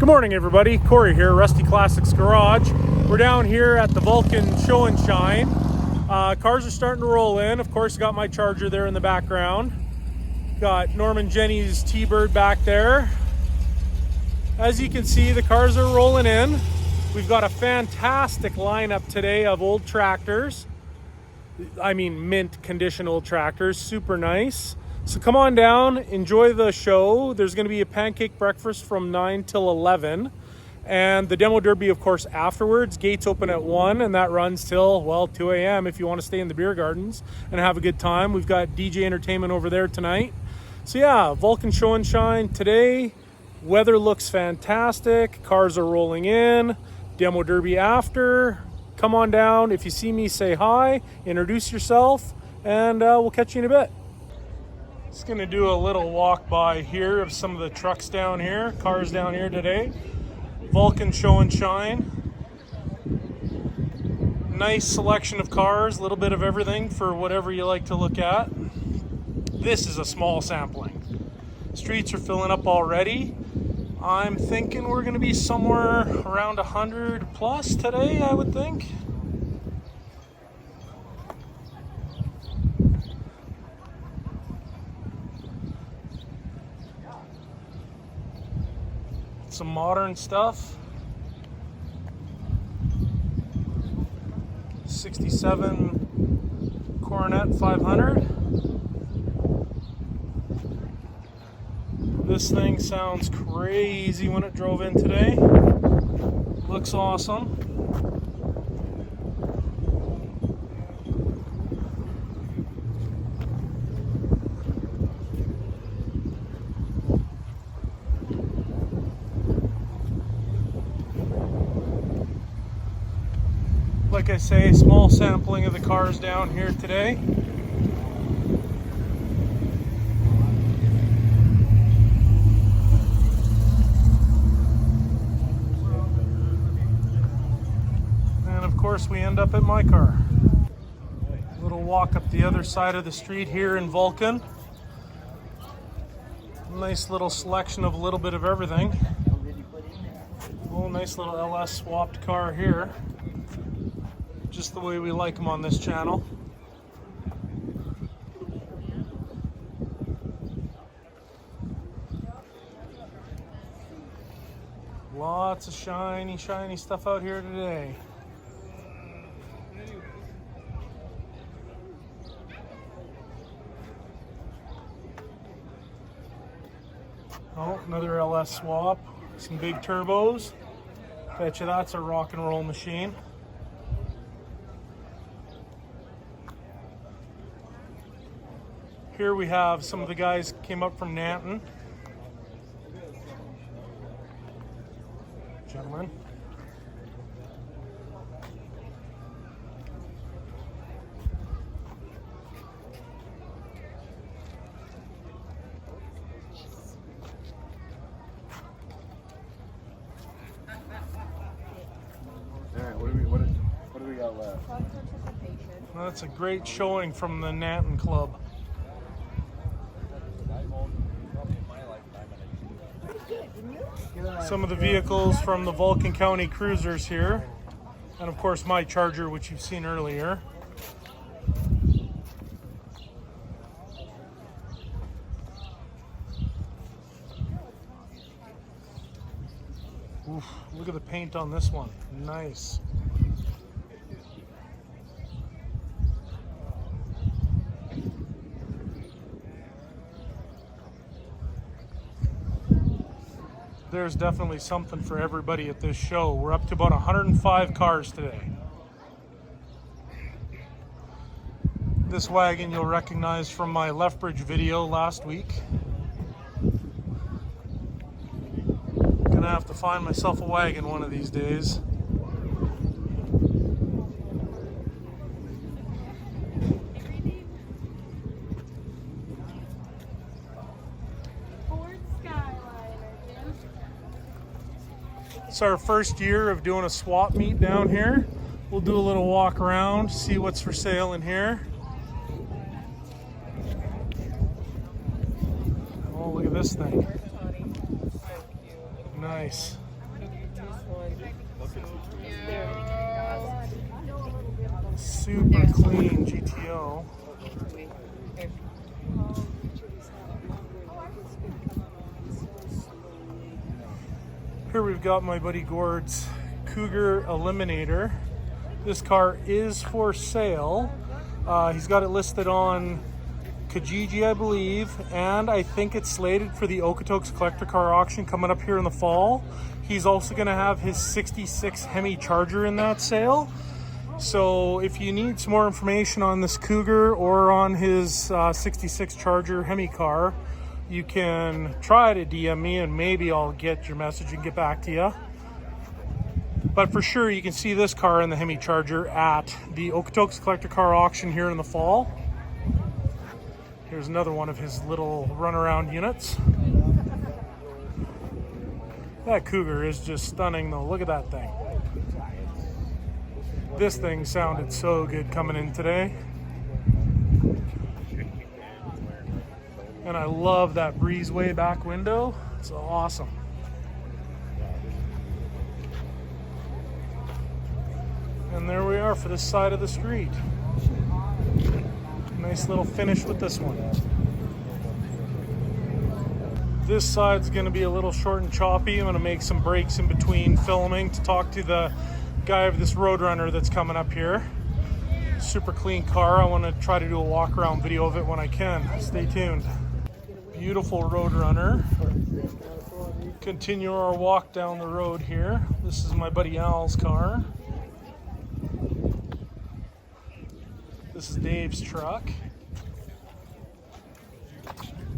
Good morning, everybody. Corey here, Rusty Classics Garage. We're down here at the Vulcan Show and Shine. Cars are starting to roll in. Of course, got my Charger there in the background. Got Norman Jenny's T-Bird back there. As you can see, the cars are rolling in. We've got a fantastic lineup today of old tractors. I mean, mint condition old tractors, super nice. So come on down, enjoy the show. There's going to be a pancake breakfast from 9 till 11. And the demo derby, of course, afterwards. Gates open at 1, and that runs till, well, 2 a.m. if you want to stay in the beer gardens and have a good time. We've got DJ entertainment over there tonight. So yeah, Vulcan Show and Shine today. Weather looks fantastic. Cars are rolling in. Demo derby after. Come on down. If you see me, say hi. Introduce yourself, and we'll catch you in a bit. Just gonna do a little walk by here of some of the trucks down here, cars down here today. Vulcan Show and Shine. Nice selection of cars, a little bit of everything for whatever you like to look at. This is a small sampling. Streets are filling up already. I'm thinking we're gonna be somewhere around 100 plus today, I would think. Some modern stuff. 67 Coronet 500. This thing sounds crazy when it drove in today. Looks awesome. Like I say, small sampling of the cars down here today. And of course we end up at my car. A little walk up the other side of the street here in Vulcan. Nice little selection of a little bit of everything. Oh, nice little LS swapped car here. Just the way we like them on this channel. Lots of shiny stuff out here today. Oh, another LS swap. Some big turbos. Bet you that's a rock and roll machine. Here we have some of the guys came up from Nanton. Gentlemen. All right, what do we got left? Well, that's a great showing from the Nanton Club. Some of the vehicles from the Vulcan County Cruisers here, and of course my Charger, which you've seen earlier. Oof, look at the paint on this one. Nice. There's definitely something for everybody at this show. We're up to about 105 cars today. This wagon you'll recognize from my Lethbridge video last week. Gonna have to find myself a wagon one of these days. It's our first year of doing a swap meet down here. We'll do a little walk around, see what's for sale in here. Oh, look at this thing. Nice. Super clean GTO. Here we've got my buddy Gord's Cougar Eliminator. This car is for sale. He's got it listed on Kijiji, I believe, and I think it's slated for the Okotoks collector car auction coming up here in the fall. He's also going to have his 66 Hemi Charger in that sale. So if you need some more information on this Cougar or on his 66 Charger Hemi car, you can try to DM me and maybe I'll get your message and get back to you. But for sure, you can see this car and the Hemi Charger at the Okotoks collector car auction here in the fall. Here's another one of his little runaround units. That Cougar is just stunning though. Look at that thing. This thing sounded so good coming in today. And I love that breezeway back window. It's awesome. And there we are for this side of the street. Nice little finish with this one. This side's going to be a little short and choppy. I'm going to make some breaks in between filming to talk to the guy of this Roadrunner that's coming up here. Super clean car. I want to try to do a walk around video of it when I can. Stay tuned. Beautiful Roadrunner. Continue our walk down the road here. This is my buddy Al's car. This is Dave's truck.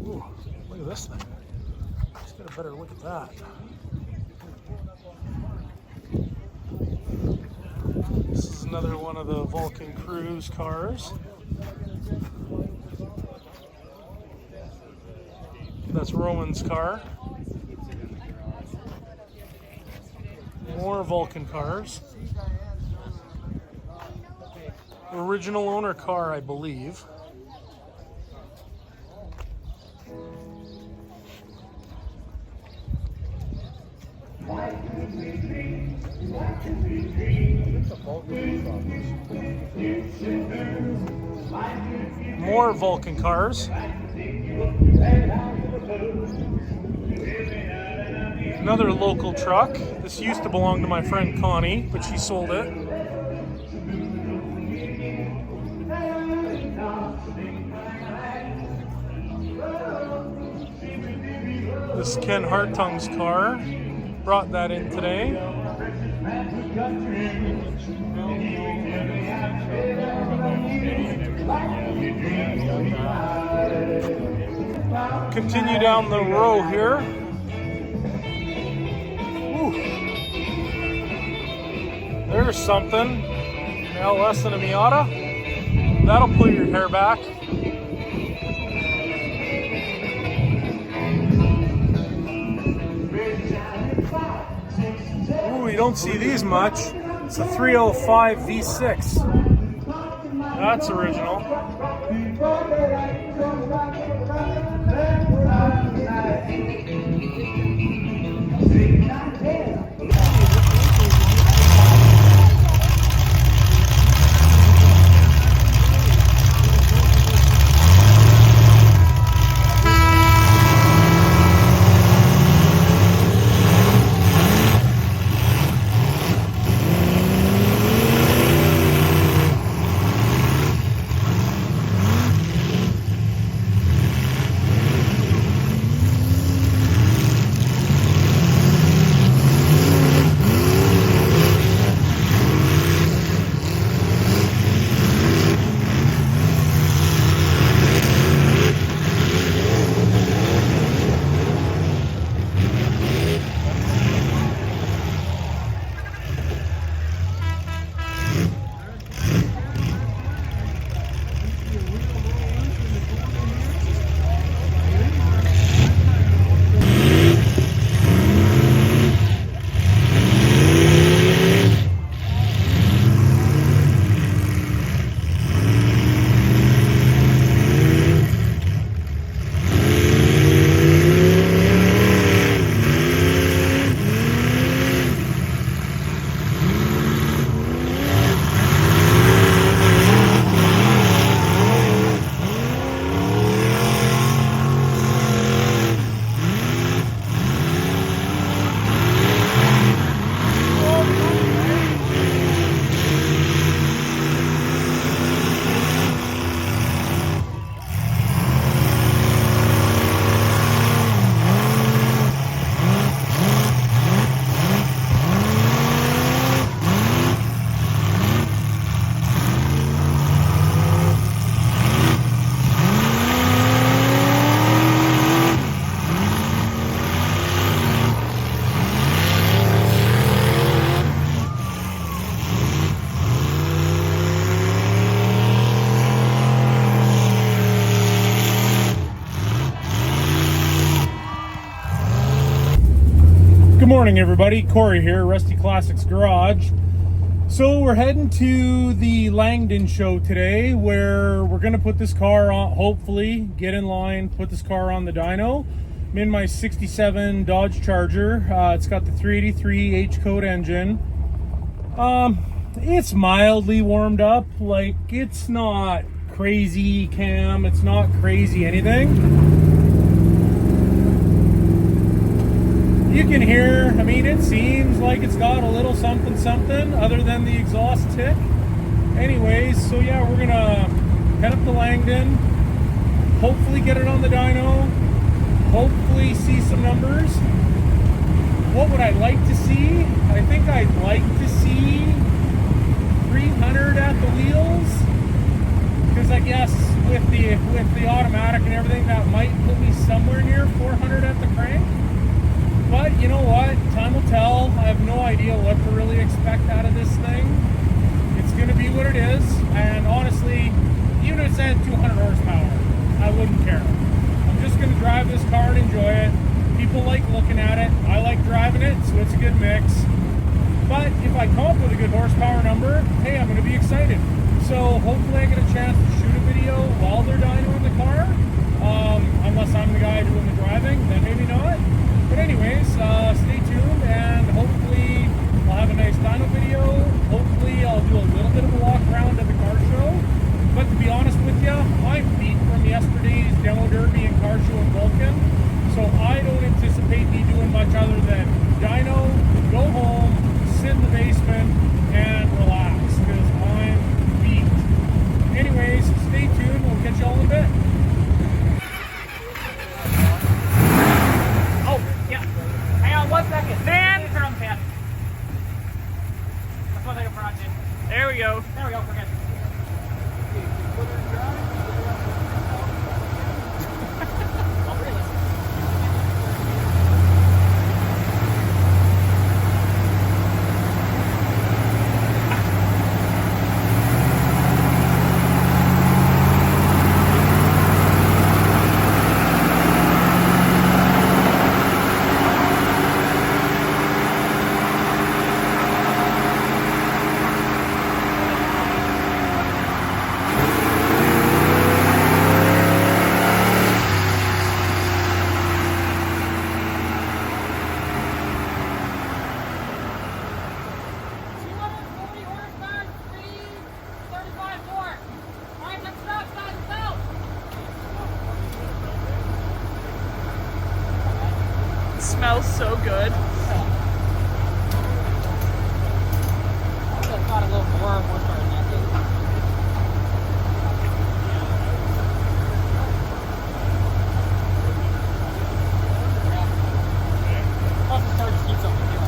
Ooh, look at this thing. Let's get a better look at that. This is another one of the Vulcan Cruise cars. That's Roman's car. More Vulcan cars. Original owner car, I believe. More Vulcan cars. Another local truck. This used to belong to my friend Connie, but she sold it. This is Ken Hartung's car. Brought that in today. Continue down the row here. Ooh. There's something. LS and a Miata. That'll pull your hair back. Ooh, you don't see these much. It's a 305 V6. That's original. morning, everybody. Corey here, Rusty Classics Garage. So we're heading to the Langdon show today, where we're going to put this car on, hopefully get in line, put this car on the dyno. I'm in my 67 Dodge Charger. It's got the 383 H-code engine. It's mildly warmed up. Like, it's not crazy cam, it's not crazy anything. You can hear, I mean, it seems like it's got a little something other than the exhaust tick. Anyways, so yeah, we're gonna head up to Langdon, hopefully get it on the dyno, hopefully see some numbers. What would I like to see? I think I'd like to see 300 at the wheels, because I guess with the automatic and everything, that might put me somewhere near 400 at the crank. But you know what? Time will tell. I have no idea what to really expect out of this thing. It's going to be what it is. And honestly, even if it's at 200 horsepower, I wouldn't care. I'm just going to drive this car and enjoy it. People like looking at it. I like driving it, so it's a good mix. But if I come up with a good horsepower number, hey, I'm going to be excited. So hopefully I get a chance to shoot a video while they're dynoing the car. Unless I'm the guy doing the driving, then maybe not. But anyways, stay tuned, and hopefully I'll have a nice dyno video. Hopefully I'll do a little bit of a walk around at the car show. But to be honest with you, I'm beat from yesterday's demo derby and car show in Vulcan. So I don't anticipate me doing much other than dyno, go home, sit in the basement, and relax, because I'm beat. Anyways, stay tuned. We'll catch y'all in a bit. One second. Dan! Turn on the fan. That's one thing I'm fronting. There we go. There we go. Forget it. Smells so good. Got a little more horsepower than that thing. Plus the charge keeps up with you.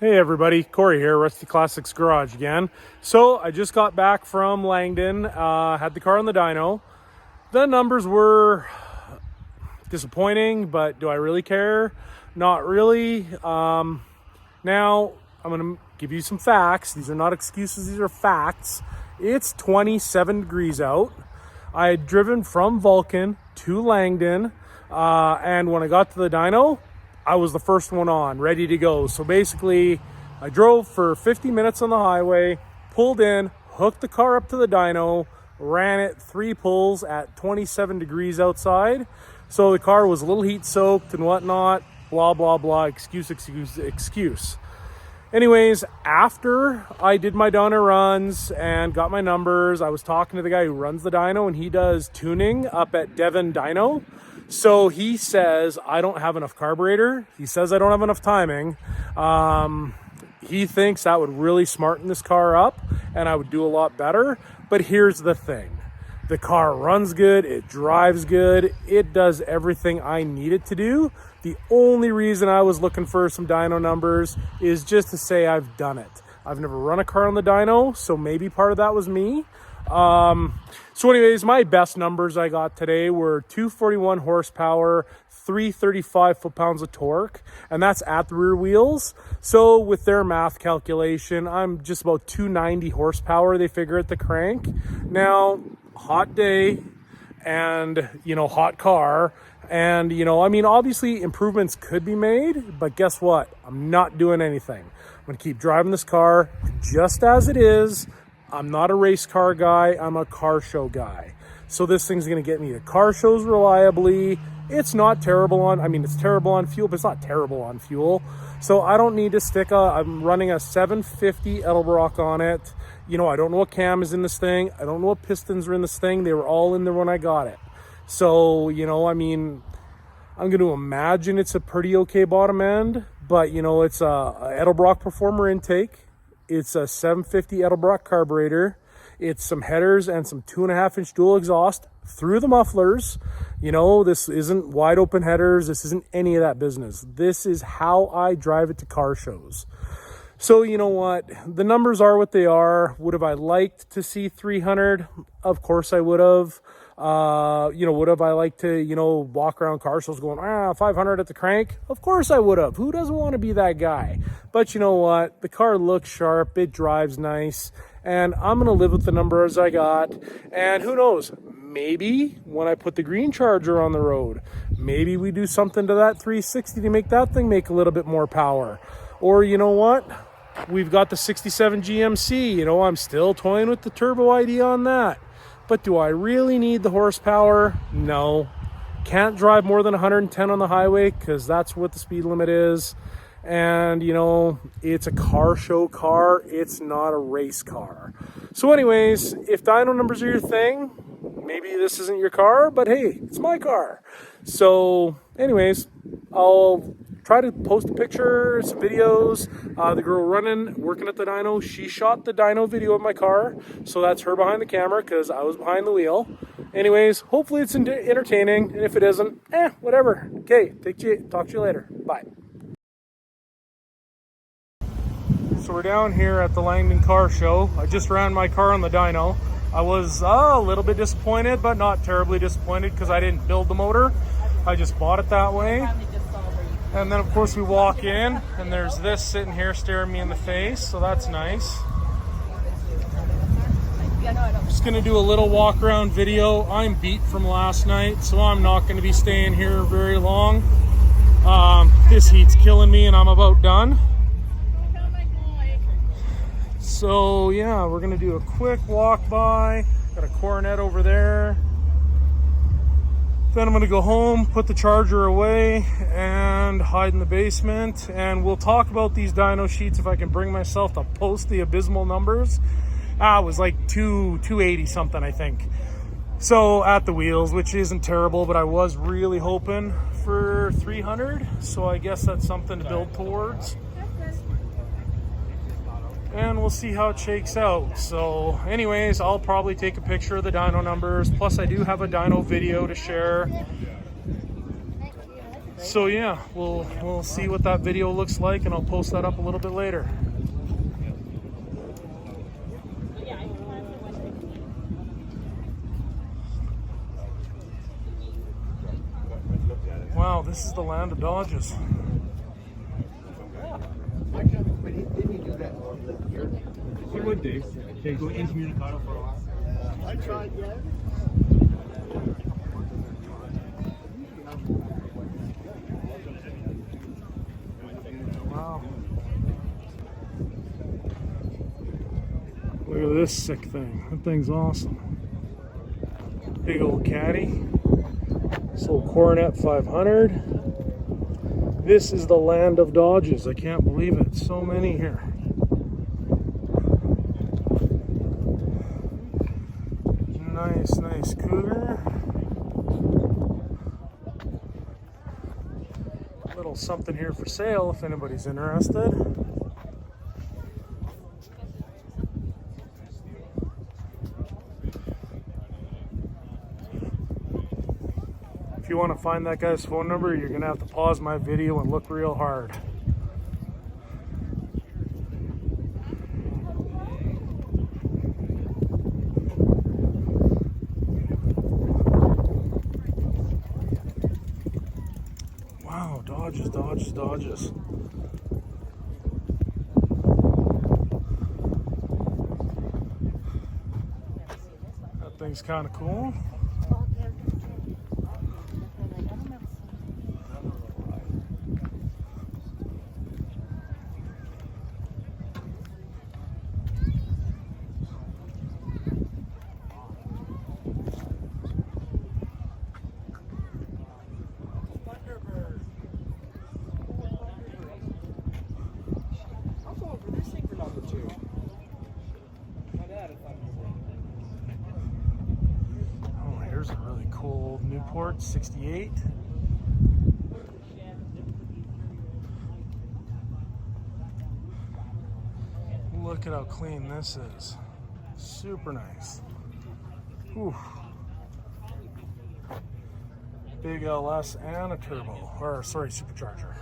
Hey everybody, Corey here, Rusty Classics Garage again. So I just got back from Langdon, had the car on the dyno. The numbers were disappointing, but do I really care? Not really. Now I'm gonna give you some facts. These are not excuses, these are facts. It's 27 degrees out. I had driven from Vulcan to Langdon, and when I got to the dyno, I was the first one on, ready to go. So basically, I drove for 50 minutes on the highway, pulled in, hooked the car up to the dyno, ran it 3 pulls at 27 degrees outside. So the car was a little heat soaked and whatnot, blah, blah, blah, excuse. Anyways, after I did my dyno runs and got my numbers, I was talking to the guy who runs the dyno, and he does tuning up at Devon Dyno. So he says I don't have enough carburetor. He says I don't have enough timing. He thinks that would really smarten this car up and I would do a lot better. But here's the thing. The car runs good. It drives good. It does everything I need it to do. The only reason I was looking for some dyno numbers is just to say I've done it. I've never run a car on the dyno, so maybe part of that was me. So anyways, my best numbers I got today were 241 horsepower, 335 foot-pounds of torque, and that's at the rear wheels. So with their math calculation, I'm just about 290 horsepower, they figure, at the crank. Now, hot day and, hot car. And, obviously improvements could be made, but guess what? I'm not doing anything. I'm going to keep driving this car just as it is. I'm not a race car guy. I'm a car show guy. So this thing's going to get me to car shows reliably. It's not terrible it's terrible on fuel, but it's not terrible on fuel. So I don't need to I'm running a 750 Edelbrock on it. I don't know what cam is in this thing. I don't know what pistons are in this thing. They were all in there when I got it. So, I'm going to imagine it's a pretty okay bottom end, but it's a Edelbrock Performer intake. It's a 750 Edelbrock carburetor. It's some headers and some 2.5-inch dual exhaust through the mufflers. This isn't wide open headers. This isn't any of that business. This is how I drive it to car shows. So you know what? The numbers are what they are. Would have I liked to see 300? Of course I would have. Would have I liked to, walk around car shows going, 500 at the crank? Of course I would have. Who doesn't want to be that guy? But you know what? The car looks sharp. It drives nice. And I'm going to live with the numbers I got. And who knows? Maybe when I put the green Charger on the road, maybe we do something to that 360 to make that thing make a little bit more power. Or you know what? We've got the 67 GMC. I'm still toying with the turbo ID on that. But do I really need the horsepower? No. Can't drive more than 110 on the highway because that's what the speed limit is. And, it's a car show car. It's not a race car. So anyways, if dyno numbers are your thing, maybe this isn't your car, but hey, it's my car. So anyways, I'll try to post a picture, some videos. The girl working at the dyno, she shot the dyno video of my car. So that's her behind the camera because I was behind the wheel. Anyways, hopefully it's entertaining. And if it isn't, whatever. Okay, talk to you later. Bye. So we're down here at the Langdon Car Show. I just ran my car on the dyno. I was a little bit disappointed, but not terribly disappointed because I didn't build the motor. I just bought it that way. And then of course we walk in and there's this sitting here staring me in the face, so that's nice. Just gonna do a little walk around video. I'm beat from last night, so I'm not gonna be staying here very long. This heat's killing me and I'm about done. So yeah, we're gonna do a quick walk by. Got a Coronet over there. Then I'm gonna go home, put the Charger away, and hide in the basement. And we'll talk about these dyno sheets if I can bring myself to post the abysmal numbers. It was like 280 something, I think. So at the wheels, which isn't terrible, but I was really hoping for 300. So I guess that's something to build towards. And we'll see how it shakes out. So anyways, I'll probably take a picture of the dyno numbers. Plus I do have a dyno video to share. So yeah, we'll see what that video looks like, and I'll post that up a little bit later. Wow, this is the land of Dodges. He would do. Okay, go incommunicado for a while. I tried, yeah. Wow. Look at this sick thing. That thing's awesome. Big old caddy. This little Coronet 500. This is the land of Dodges. I can't believe it. So many here. Nice Cougar. A little something here for sale if anybody's interested. If you want to find that guy's phone number, you're going to have to pause my video and look real hard. Wow, Dodges. That thing's kind of cool. Oh, here's a really cool Newport 68. Look at how clean this is. Super nice. Whew. Big LS and a turbo, or sorry, supercharger.